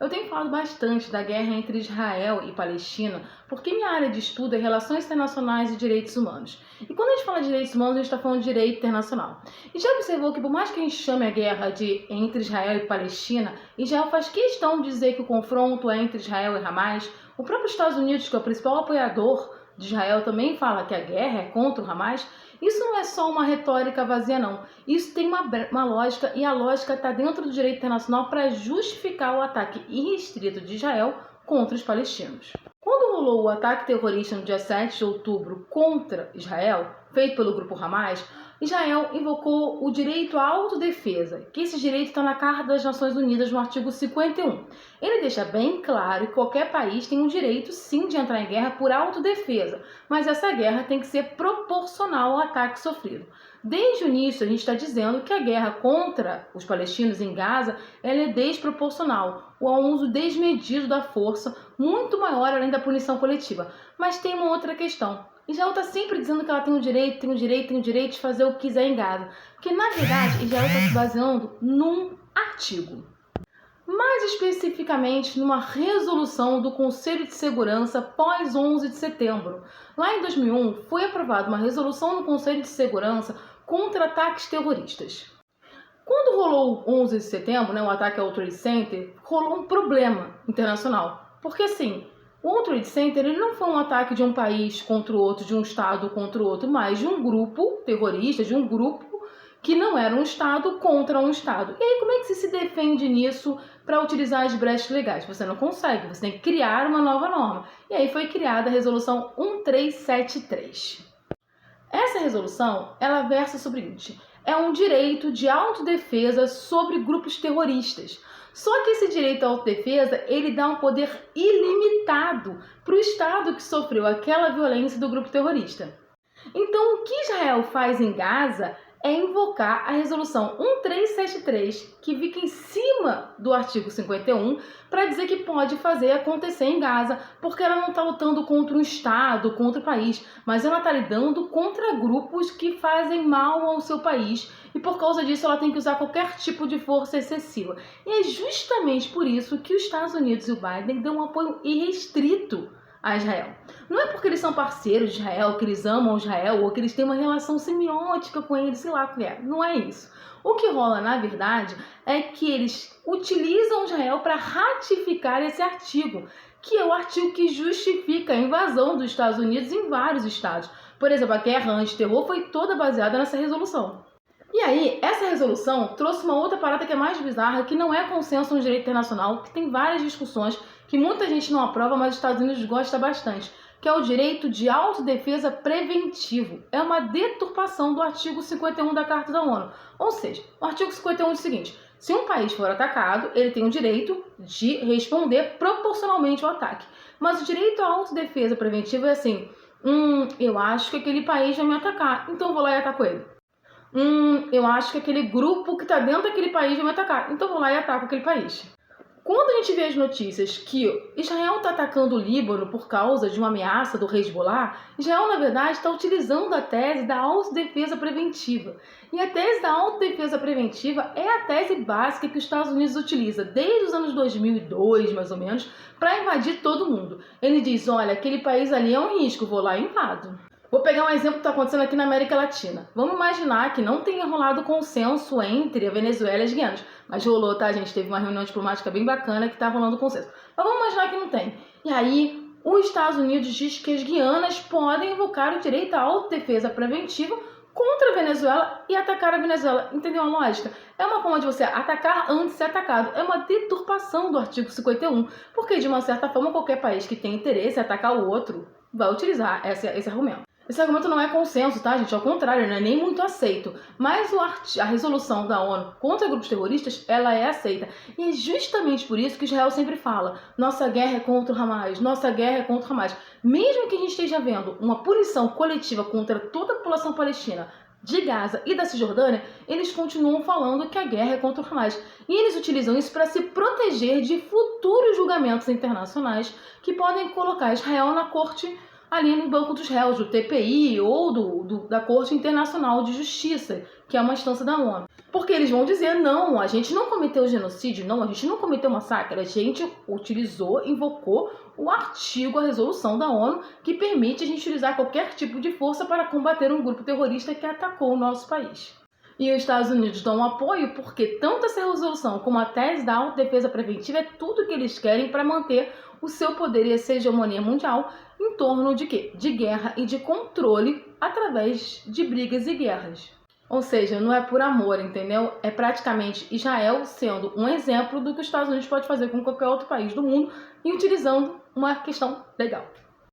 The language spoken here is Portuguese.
Eu tenho falado bastante da guerra entre Israel e Palestina, porque minha área de estudo é Relações Internacionais e Direitos Humanos. E quando a gente fala de direitos humanos, a gente está falando de direito internacional. E já observou que por mais que a gente chame a guerra entre Israel e Palestina, Israel faz questão de dizer que o confronto é entre Israel e Hamas. O próprio Estados Unidos, que é o principal apoiador de Israel, também fala que a guerra é contra o Hamas. Isso não é só uma retórica vazia, não. Isso tem uma lógica, e a lógica está dentro do direito internacional para justificar o ataque irrestrito de Israel contra os palestinos. Quando rolou o ataque terrorista no dia 7 de outubro contra Israel, feito pelo grupo Hamas, Israel invocou o direito à autodefesa, que esse direito está na Carta das Nações Unidas, no artigo 51. Ele deixa bem claro que qualquer país tem o direito, sim, de entrar em guerra por autodefesa, mas essa guerra tem que ser proporcional ao ataque sofrido. Desde o início, a gente está dizendo que a guerra contra os palestinos em Gaza ela é desproporcional, ou há um uso desmedido da força, muito maior além da punição coletiva. Mas tem uma outra questão. Israel está sempre dizendo que ela tem o direito de fazer o que quiser em Gaza. Porque, na verdade, Israel está se baseando num artigo. Mais especificamente, numa resolução do Conselho de Segurança pós 11 de setembro. Lá em 2001, foi aprovada uma resolução no Conselho de Segurança contra ataques terroristas. Quando rolou o 11 de setembro, o ataque ao Trade Center, rolou um problema internacional. Porque, assim, o World Trade Center ele não foi um ataque de um país contra o outro, de um estado contra o outro, mas de um grupo terrorista, de um grupo que não era um estado contra um estado. E aí como é que você se defende nisso para utilizar as brechas legais? Você não consegue, você tem que criar uma nova norma. E aí foi criada a resolução 1373. Essa resolução, ela versa sobre o seguinte: é um direito de autodefesa sobre grupos terroristas. Só que esse direito à autodefesa, ele dá um poder ilimitado para o Estado que sofreu aquela violência do grupo terrorista. Então, o que Israel faz em Gaza é invocar a resolução 1373, que fica em cima do artigo 51, para dizer que pode fazer acontecer em Gaza, porque ela não está lutando contra um Estado, contra o país, mas ela está lidando contra grupos que fazem mal ao seu país, e por causa disso ela tem que usar qualquer tipo de força excessiva. E é justamente por isso que os Estados Unidos e o Biden dão um apoio irrestrito a Israel. Não é porque eles são parceiros de Israel, que eles amam Israel, ou que eles têm uma relação semiótica com eles, sei lá o que é. Não é isso. O que rola, na verdade, é que eles utilizam Israel para ratificar esse artigo, que é o artigo que justifica a invasão dos Estados Unidos em vários estados. Por exemplo, a guerra antiterror foi toda baseada nessa resolução. E aí, essa resolução trouxe uma outra parada que é mais bizarra, que não é consenso no direito internacional, que tem várias discussões, que muita gente não aprova, mas os Estados Unidos gostam bastante, que é o direito de autodefesa preventivo. É uma deturpação do artigo 51 da Carta da ONU. Ou seja, o artigo 51 diz o seguinte: se um país for atacado, ele tem o direito de responder proporcionalmente ao ataque. Mas o direito à autodefesa preventiva é assim: eu acho que aquele país vai me atacar, então eu vou lá e ataco ele. Eu acho que aquele grupo que está dentro daquele país vai me atacar, então eu vou lá e ataco aquele país. Quando a gente vê as notícias que Israel está atacando o Líbano por causa de uma ameaça do Hezbollah, Israel, na verdade, está utilizando a tese da autodefesa preventiva. E a tese da autodefesa preventiva é a tese básica que os Estados Unidos utiliza desde os anos 2002, mais ou menos, para invadir todo mundo. Ele diz: olha, aquele país ali é um risco, vou lá e invado. Vou pegar um exemplo que está acontecendo aqui na América Latina. Vamos imaginar que não tenha rolado consenso entre a Venezuela e as Guianas. Mas rolou, tá, gente? Teve uma reunião diplomática bem bacana que está rolando consenso. Mas vamos imaginar que não tem. E aí, os Estados Unidos diz que as Guianas podem invocar o direito à autodefesa preventiva contra a Venezuela e atacar a Venezuela. Entendeu a lógica? É uma forma de você atacar antes de ser atacado. É uma deturpação do artigo 51. Porque, de uma certa forma, qualquer país que tem interesse em atacar o outro vai utilizar esse argumento. Esse argumento não é consenso, tá, gente? Ao contrário, não é nem muito aceito. Mas a resolução da ONU contra grupos terroristas, ela é aceita. E é justamente por isso que Israel sempre fala: nossa guerra é contra o Hamas, nossa guerra é contra o Hamas. Mesmo que a gente esteja vendo uma punição coletiva contra toda a população palestina de Gaza e da Cisjordânia, eles continuam falando que a guerra é contra o Hamas. E eles utilizam isso para se proteger de futuros julgamentos internacionais que podem colocar Israel na corte ali no banco dos réus, do TPI ou da Corte Internacional de Justiça, que é uma instância da ONU. Porque eles vão dizer, não, a gente não cometeu genocídio, não, a gente não cometeu massacre, a gente invocou o artigo, a resolução da ONU, que permite a gente utilizar qualquer tipo de força para combater um grupo terrorista que atacou o nosso país. E os Estados Unidos dão apoio porque tanto essa resolução como a tese da autodefesa preventiva é tudo que eles querem para manter o seu poder e essa hegemonia mundial em torno de quê? De guerra e de controle através de brigas e guerras. Ou seja, não é por amor, entendeu? É praticamente Israel sendo um exemplo do que os Estados Unidos pode fazer com qualquer outro país do mundo e utilizando uma questão legal.